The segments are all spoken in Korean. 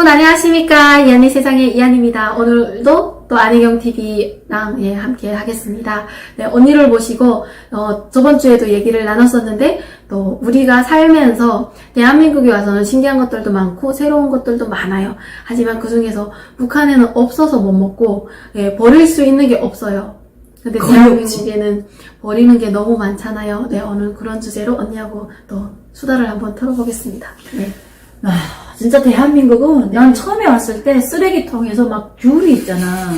여러분 안녕하십니까. 이한이 세상의 이한입니다. 오늘도 또 안희경TV랑 함께 하겠습니다. 네, 언니를 모시고 저번 주에도 얘기를 나눴었는데 또 우리가 살면서 대한민국에 와서는 신기한 것들도 많고 새로운 것들도 많아요. 하지만 그 중에서 북한에는 없어서 못 먹고 버릴 수 있는 게 없어요. 근데 대한민국에는 버리는 게 너무 많잖아요. 네, 오늘 그런 주제로 언니하고 또 수다를 한번 털어보겠습니다. 네. 진짜 대한민국은 난 처음에 왔을 때 쓰레기통에서 막 귤이 있잖아.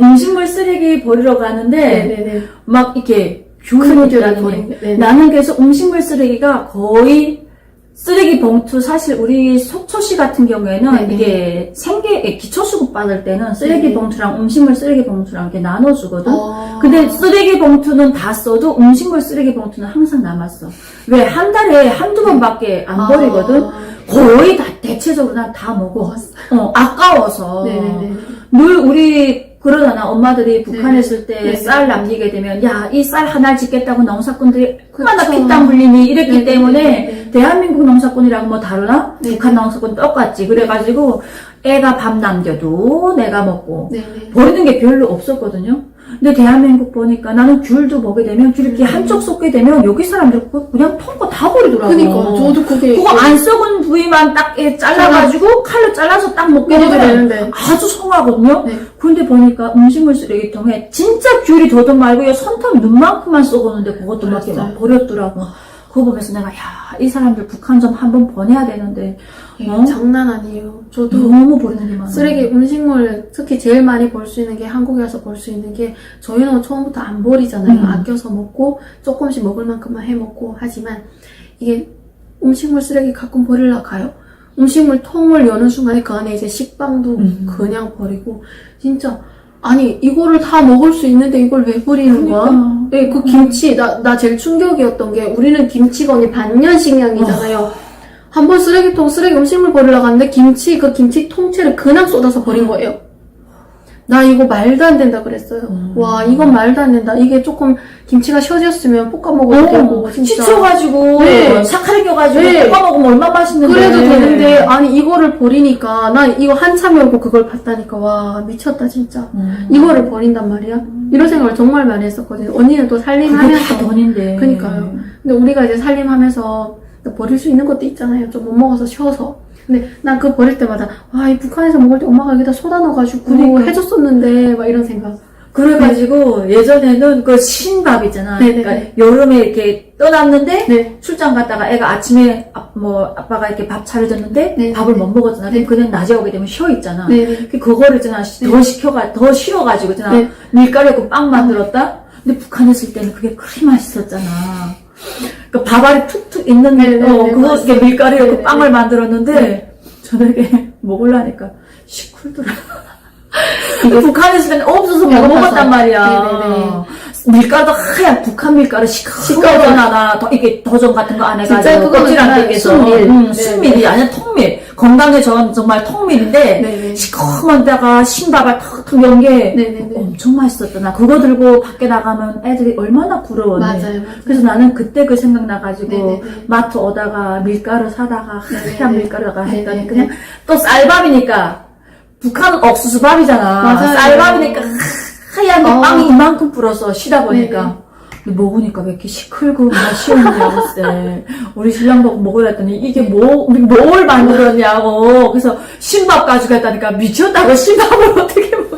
음식물 쓰레기 버리러 가는데 막 이렇게 귤이라는 게 나는 그래서 음식물 쓰레기가 거의 쓰레기 봉투 사실 우리 속초시 같은 경우에는 이게 기초수급 받을 때는 쓰레기 봉투랑 음식물 쓰레기 봉투랑 이렇게 나눠주거든. 근데 쓰레기 봉투는 다 써도 음식물 쓰레기 봉투는 항상 남았어. 왜? 한 달에 한두 번밖에 안 버리거든. 거의 다 대체적으로 난 다 먹어. 아까워서. 늘 우리 그러잖아. 엄마들이 북한에 있을 때 쌀 남기게 되면 야, 이 쌀 하나 짓겠다고 농사꾼들이 얼마나 피땀 흘리니 이랬기 때문에 대한민국 농사꾼이랑 뭐 다르나? 북한 농사꾼 똑같지. 그래가지고 애가 밥 남겨도 내가 먹고 버리는 게 별로 없었거든요. 근데 대한민국 보니까 나는 귤도 먹게 되면 귤 이렇게 한쪽 쏟게 되면 여기 사람들 그냥 통거 다 버리더라고. 그러니까 저도 그거 안 썩은 부위만 딱 잘라가지고 칼로 잘라서 딱 먹게 되면 아주 성하거든요. 근데 보니까 음식물 쓰레기통에 진짜 귤이 더듬 말고 손톱 눈만큼만 썩었는데 그것도 막 버렸더라고. 그거 보면서 내가 이 사람들 북한 좀 한번 보내야 되는데 장난 아니에요. 저도 너무 버리는 게 많아요. 쓰레기 음식물 특히 제일 많이 볼 수 있는 게 한국에 와서 볼 수 있는 게 저희는 처음부터 안 버리잖아요. 아껴서 먹고 조금씩 먹을 만큼만 해 먹고 하지만 이게 음식물 쓰레기 가끔 버리러 가요. 음식물 통을 여는 순간에 그 안에 이제 식빵도 그냥 버리고 진짜 아니 이거를 다 먹을 수 있는데 이걸 왜 버리는 거야? 네, 그 김치 나 제일 충격이었던 게 우리는 김치가 언니 반년식량이잖아요. 한번 쓰레기 음식물 버리러 갔는데 그 김치 통째를 그냥 쏟아서 버린 거예요. 나 이거 말도 안 된다 그랬어요. 와, 이건 말도 안 된다. 이게 조금 김치가 셔졌으면 볶아 먹어도 되고 진짜. 씻어가지고 사카리 껴가지고 볶아 먹으면 얼마나 맛있는데. 그래도 되는데 아니 이거를 버리니까 난 이거 한참 열고 그걸 봤다니까 와 미쳤다 진짜. 이거를 버린단 말이야? 이런 생각을 정말 많이 했었거든요. 언니는 또 살림하면서. 다 돈인데. 그러니까요. 근데 우리가 이제 살림하면서 버릴 수 있는 것도 있잖아요. 좀 못 먹어서 쉬어서. 근데 난 그거 버릴 때마다 와, 이 북한에서 먹을 때 엄마가 여기다 쏟아 넣어가지고 해줬었는데 막 이런 생각. 그래가지고 예전에는 그 신밥 있잖아. 그러니까 여름에 이렇게 떠났는데 출장 갔다가 애가 아침에 아빠가 이렇게 밥 차려줬는데 밥을 못 먹었잖아. 그냥 낮에 오게 되면 쉬어 있잖아. 그거를 있잖아 더 싫어가지고 있잖아. 밀가루에 빵 만들었다. 근데 북한에 있을 때는 그게 그리 맛있었잖아. 그 밥알이 툭툭 있는 그거 밀가루에 빵을 만들었는데 저녁에 먹으려니까 시쿨더라. 북한에 있을 때는 없어서 못 먹었단 말이야. 밀가루도 하얀 북한 밀가루 시커먼하다. 이게 도전 같은 거 안 해가지고 껍질 안 떼게서 순밀이 아니야 통밀. 건강에 정말 통밀인데 시커먼데다가 신밥을 턱턱 연 게 엄청 맛있었잖아. 그거 들고 밖에 나가면 애들이 얼마나 부러웠네. 맞아요. 그래서 나는 그때 그 생각나가지고 마트 오다가 밀가루 사다가 하얀 밀가루다가 했더니 그냥 또 쌀밥이니까 북한은 옥수수밥이잖아. 맞아요. 쌀밥이니까 하얀 빵이 이만큼 불어서 쉬다 보니까 먹으니까 왜 이렇게 시끌고 맛이 없냐고 글쎄. 우리 신랑 보고 먹으라 했더니 이게 우리 뭘 만들었냐고. 그래서 신밥 가지고 했다니까 미쳤다고 신밥을 어떻게 먹냐.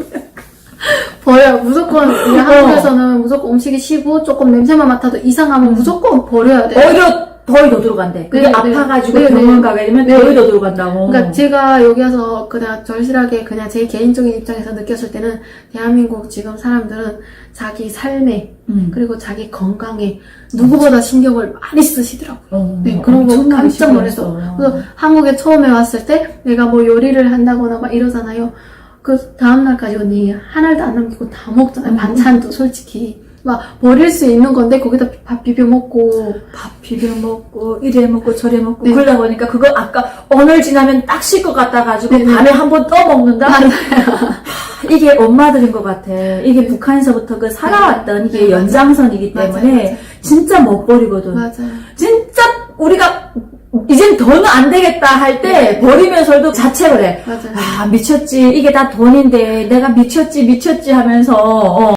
버려요. 무조건 우리 한국에서는 무조건 음식이 시고 조금 냄새만 맡아도 이상하면 무조건 버려야 돼요. 오히려 더위 더 들어간대. 그게 아파가지고 병원 가게 되면 더위 더 들어간다고. 그러니까 제가 여기 와서 그냥 절실하게 그냥 제 개인적인 입장에서 느꼈을 때는 대한민국 지금 사람들은 자기 삶에 그리고 자기 건강에 누구보다 신경을 많이 쓰시더라고요. 그런 거 깜짝 놀랐어. 그래서 한국에 처음에 왔을 때 내가 뭐 요리를 한다거나 막 이러잖아요. 그 다음날까지 언니 한 알도 안 남기고 다 먹잖아요. 반찬도 솔직히. 막 버릴 수 있는 건데 거기다 밥 비벼 먹고 이래 먹고 저래 먹고 그러다 보니까 그거 아까 오늘 지나면 딱 쉴 것 같아 가지고 밤에 한 번 또 먹는다. 이게 엄마들인 것 같아. 이게 북한에서부터 그 살아왔던 이게 연장선이기 때문에 진짜 못 버리거든. 맞아요. 진짜 우리가 이젠 더는 안 되겠다 할 때 네. 버리면서도 자책을 해. 맞아요. 아, 미쳤지. 이게 다 돈인데 내가 미쳤지 하면서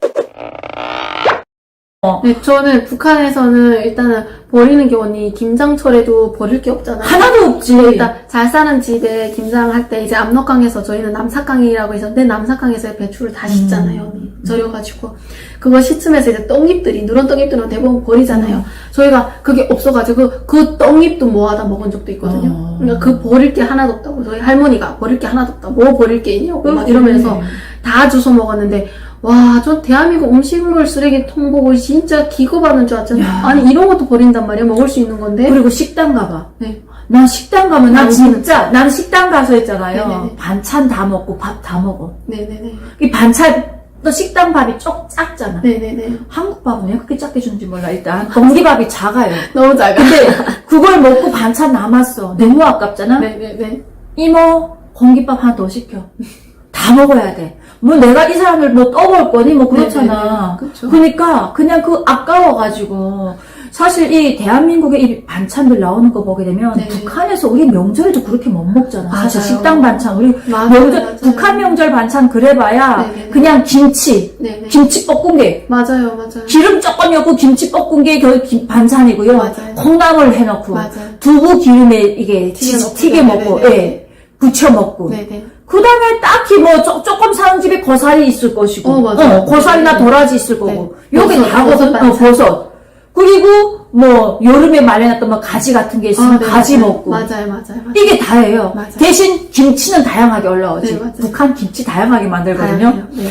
네, 저는 북한에서는 일단은 버리는 게 언니 김장철에도 버릴 게 없잖아요. 하나도 없지. 일단 잘 사는 집에 김장할 때 이제 압록강에서 저희는 남삭강이라고 있었는데 남삭강에서 배추를 다 씻잖아요. 언니. 절여가지고 그거 씻으면서 이제 떡잎들이 누런 떡잎들은 대부분 버리잖아요. 저희가 그게 없어가지고 그 떡잎도 모아다 먹은 적도 있거든요. 그러니까 그 버릴 게 하나도 없다고 저희 할머니가 버릴 게 하나도 없다. 뭐 버릴 게 있냐고 막 이러면서 다 주워 먹었는데 와, 전 대한민국 음식물 쓰레기통 보고 진짜 기겁하는 줄 알았잖아요. 야. 아니 이런 것도 버린단 말이야. 먹을 수 있는 건데. 그리고 식당 가봐. 네. 난 식당 가면 난 아, 진짜 난 식당 가서 있잖아요. 네네네. 반찬 다 먹고 밥 다 먹어. 네네네. 이 반찬 또 식당 밥이 쪽 작잖아. 네네네. 한국 밥은 왜 그렇게 작게 주는지 몰라. 일단 공기밥이 작아요. 너무 작아. 근데 그걸 먹고 반찬 남았어. 너무 아깝잖아. 네네네. 이모 공깃밥 하나 더 시켜. 다 먹어야 돼. 뭐 내가 이 사람을 뭐 떠볼 거니 뭐 그렇잖아. 그렇죠. 그러니까 그냥 그 아까워가지고 사실 이 대한민국에 이 반찬들 나오는 거 보게 되면 네. 북한에서 우리 명절에도 그렇게 못 먹잖아. 사실 맞아요. 식당 반찬 우리 맞아요, 명절 맞아요. 북한 명절 반찬 그래봐야 네네네. 그냥 김치, 네네. 김치 볶은 게 맞아요, 맞아요. 기름 조금 넣고 김치 볶은 게 반찬이고요. 맞아요. 콩나물 해놓고 맞아요. 두부 기름에 이게 튀겨 튀겨 먹고, 먹고, 네네네. 예, 부쳐 먹고. 네네. 그 다음에 딱히 뭐 조금 사는 집에 고사리 있을 것이고, 맞아요. 고사리나 네. 도라지 있을 거고, 네. 여기 버섯, 다 버섯 반찬. 버섯. 그리고 뭐 여름에 말려놨던 뭐 가지 같은 게 있으면 네, 가지 맞아요. 먹고. 맞아요. 이게 다예요. 맞아요. 대신 김치는 다양하게 올라오지. 네, 맞아요. 북한 김치 다양하게 만들거든요. 다행이에요. 네.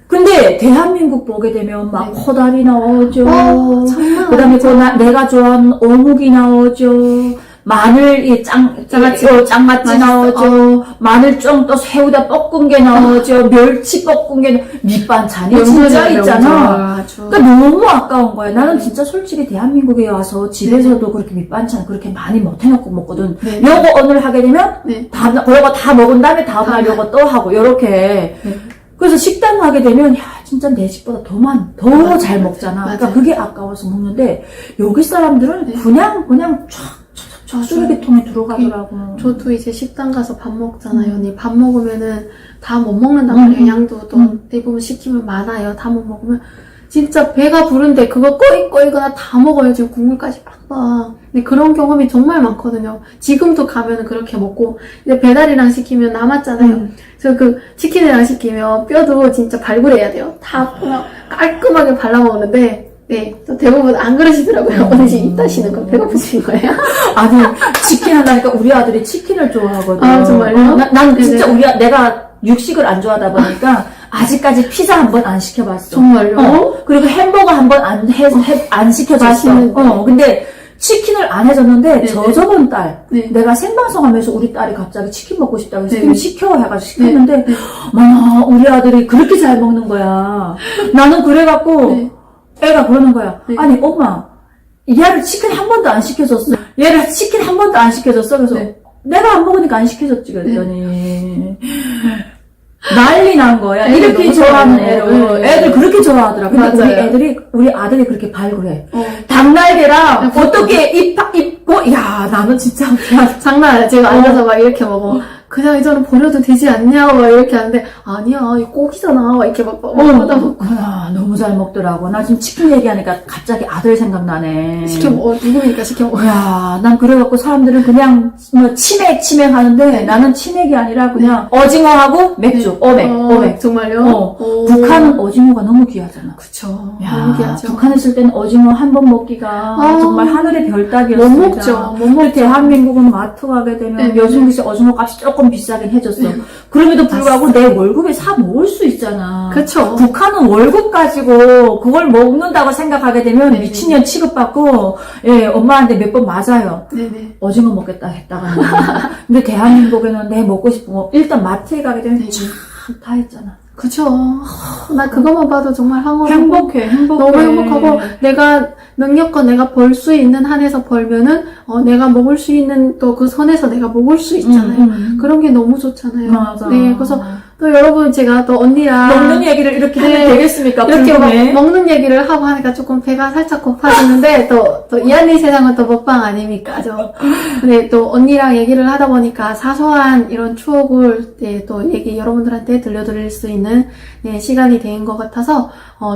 근데 대한민국 보게 되면 막 네. 코다리 나오죠. 정말. 그다음에 내가 좋아하는 어묵이 나오죠. 마늘 장아찌. 장아찌 나오죠. 마늘 좀 또 새우다 볶은 게 나오죠. 멸치 볶은 게 밑반찬이 진짜 있잖아. 아주. 그러니까 너무 아까운 거야. 나는 진짜 솔직히 대한민국에 와서 집에서도 그렇게 밑반찬 그렇게 많이 못 해놓고 먹거든. 네. 요거 오늘 하게 되면 네. 요거 다 먹은 다음에 다음날 요거 또 하고 요렇게. 네. 그래서 식당 가게 되면 야 진짜 내 집보다 더 잘 먹잖아. 맞아요. 그러니까 그게 아까워서 먹는데 여기 사람들은 네. 그냥 촥 쓰레기통에 들어가더라고. 저도 이제 식당 가서 밥 먹잖아요. 언니 밥 먹으면은 다 못 먹는단 말이에요. 양도 또 대부분 시키면 많아요. 다 못 먹으면 진짜 배가 부른데 그거 꺼이거나 다 먹어요. 지금 국물까지 팍. 근데 그런 경험이 정말 많거든요. 지금도 가면은 그렇게 먹고 이제 배달이랑 시키면 남았잖아요. 그래서 그 치킨이랑 시키면 뼈도 진짜 발굴해야 돼요. 다 그냥 깔끔하게 발라 먹는데 네, 또 대부분 안 그러시더라고요. 어느새 입 다시는 거 배고프신 거예요? 아니 치킨 한다니까 우리 아들이 치킨을 좋아하거든. 아, 정말요? 난 진짜 네네. 내가 육식을 안 좋아하다 보니까 아직까지 피자 한 번 안 시켜봤어. 정말요? 그리고 햄버거 한 번 안 시켜줬어. 맛있는데. 근데 치킨을 안 해줬는데 네네. 저번 달 네. 내가 생방송하면서 우리 딸이 갑자기 치킨 먹고 싶다고 해서 네네. 시켜 해가지고 시켰는데 네. 어머나 우리 아들이 그렇게 잘 먹는 거야. 나는 그래갖고 네. 애가 그러는 거야. 네. 아니 엄마 얘를 치킨 한 번도 안 시켜줬어. 얘를 치킨 한 번도 안 시켜줬어. 그래서 네. 내가 안 먹으니까 안 시켜줬지 그랬더니 난리 난 거야. 애들 이렇게 너무 좋아하는 좋아해요. 애를. 네. 애들 그렇게 좋아하더라. 근데 맞아요. 우리 아들이 그렇게 발굴해. 어. 닭날개랑 네, 어떻게 입고, 야, 나는 진짜, 그냥, 장난 아니야. 제가 앉아서 막 이렇게 먹어. 그냥 이제는 버려도 되지 않냐? 막 이렇게 하는데, 아니야, 이거 꼭이잖아. 막 이렇게 막 먹다 먹고. 너무 잘 먹더라고. 나 지금 치킨 얘기하니까 갑자기 아들 생각나네. 시켜 먹어. 누구니까 시켜 먹어. 야, 난 그래갖고 사람들은 그냥 뭐 치맥 하는데 네. 나는 치맥이 아니라 그냥 오징어하고 맥주, 오맥. 정말요? 오. 북한은 오징어가 너무 귀하잖아. 그쵸. 야, 너무 귀하죠. 북한에 있을 때는 오징어 한 번 먹기가 정말 하늘의 별따기였습니다. 못 먹죠. 못 먹죠. 대한민국은 마트 가게 되면 네, 요즘 글쎄 오징어 값이 조금 비싸긴 해졌어. 그럼에도 불구하고 내 월급에 사 먹을 수 있잖아. 그쵸. 북한은 월급 가지고 그걸 먹는다고 생각하게 되면 네. 미친년 취급받고 엄마한테 몇 번 맞아요. 네네. 오징어 먹겠다 했다가 근데 대한민국에는 내 먹고 싶은 거 일단 마트에 가게 되면 참 다 있잖아. 그쵸. 나 그것만 봐도 정말 황홀하고 행복해. 너무 행복하고 내가 능력껏 내가 벌 수 있는 한에서 벌면은 내가 먹을 수 있는 또 그 선에서 내가 먹을 수 있잖아요. 그런 게 너무 좋잖아요. 맞아. 네, 그래서 또 여러분 제가 또 언니랑 먹는 얘기를 이렇게 하면 네. 되겠습니까? 이렇게 궁금해. 먹는 얘기를 하고 하니까 조금 배가 살짝 고파지는데 또 이한리 세상은 또 먹방 아닙니까? 근데 또 언니랑 얘기를 하다 보니까 사소한 이런 추억을 네, 또 얘기 여러분들한테 들려드릴 수 있는 네, 시간이 된 것 같아서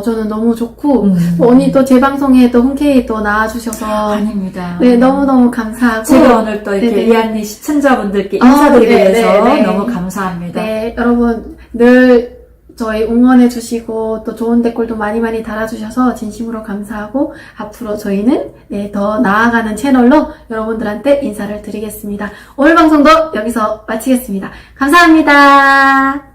저는 너무 좋고 또 언니 또 제 방송에 또 흔쾌히 또 나와주셔서 아닙니다. 네, 너무너무 감사하고 제가 오늘 또 이렇게 네네. 이한리 시청자분들께 인사드리기 네, 위해서 네, 네. 너무 감사합니다. 네, 여러분 늘 저희 응원해주시고 또 좋은 댓글도 많이 많이 달아주셔서 진심으로 감사하고 앞으로 저희는 네, 더 나아가는 채널로 여러분들한테 인사를 드리겠습니다. 오늘 방송도 여기서 마치겠습니다. 감사합니다.